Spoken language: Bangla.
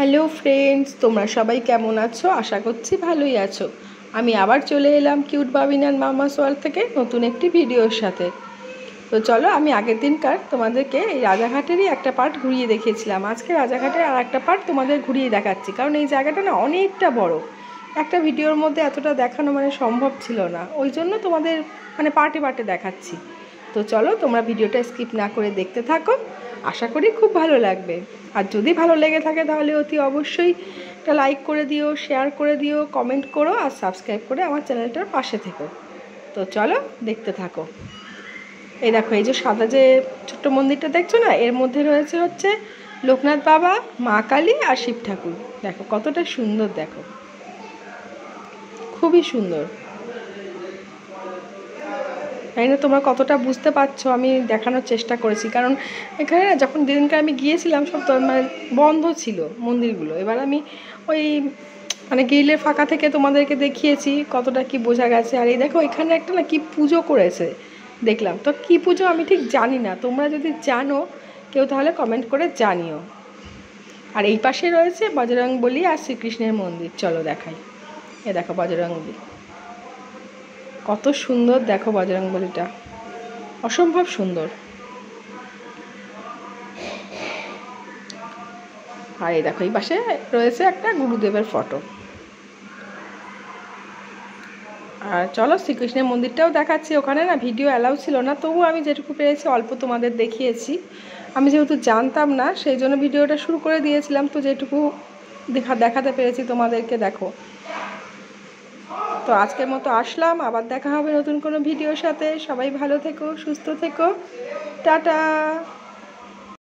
হ্যালো ফ্রেন্ডস, তোমরা সবাই কেমন আছো? আশা করছি ভালোই আছো। আমি আবার চলে এলাম কিউট বাবিনার মামাস ওয়ার্ল্ড থেকে নতুন একটি ভিডিওর সাথে। তো চলো, আমি আগের দিনকার তোমাদেরকে এই রাজাঘাটেরই একটা পার্ট ঘুরিয়ে দেখিয়েছিলাম। আজকে রাজাঘাটের আর একটা পার্ট তোমাদের ঘুরিয়ে দেখাচ্ছি, কারণ এই জায়গাটা না অনেকটা বড়। একটা ভিডিওর মধ্যে এতটা দেখানো সম্ভব ছিল না, ওই জন্য তোমাদের পার্টে পার্টে দেখাচ্ছি। তো চলো, তোমরা ভিডিওটা স্কিপ না করে দেখতে থাকো, আশা করি খুব ভালো লাগবে। আর যদি ভালো লেগে থাকে তাহলে অতি অবশ্যই একটা লাইক করে দিও, শেয়ার করে দিও, কমেন্ট করো আর সাবস্ক্রাইব করে আমার চ্যানেলটার পাশে থেকো। তো চলো, দেখতে থাকো। এই দেখো, এই যে সাদা যে ছোট্ট মন্দিরটা দেখছো না, এর মধ্যে রয়েছে হচ্ছে লোকনাথ বাবা, মা কালী আর শিব ঠাকুর। দেখো কতটা সুন্দর, দেখো খুবই সুন্দর। তাই না, তোমরা কতটা বুঝতে পারছো আমি দেখানোর চেষ্টা করেছি, কারণ এখানে না যখন দিনকে আমি গিয়েছিলাম সব তো বন্ধ ছিল মন্দিরগুলো। এবার আমি ওই গ্রিলের ফাঁকা থেকে তোমাদেরকে দেখিয়েছি কতটা কি বোঝা গেছে। আর এই দেখো, এখানে একটা না কি পুজো করেছে দেখলাম, তো কি পুজো আমি ঠিক জানি না, তোমরা যদি জানো কেউ তাহলে কমেন্ট করে জানিও। আর এই পাশে রয়েছে বজরংবলী আর শ্রীকৃষ্ণের মন্দির, চলো দেখাই। এ দেখো বজরংবলী, কত সুন্দর দেখো বজরংবলীটা, অসম্ভব সুন্দর। আর এই দেখো, এই পাশে রয়েছে একটা গুরুদেবের ফটো। আর চলো, শ্রীকৃষ্ণের মন্দিরটাও দেখাচ্ছি। ওখানে না ভিডিও অ্যালাউ ছিল না, তবু আমি যেটুকু পেরেছি অল্প তোমাদের দেখিয়েছি। আমি যেহেতু জানতাম না সেই জন্য ভিডিওটা শুরু করে দিয়েছিলাম, তো যেটুকু দেখাতে পেরেছি তোমাদেরকে দেখো। তো আজকের মতো আসলাম, আবার দেখা হবে নতুন কোনো ভিডিওর সাথে। সবাই ভালো থেকো, সুস্থ থেকো, টাটা।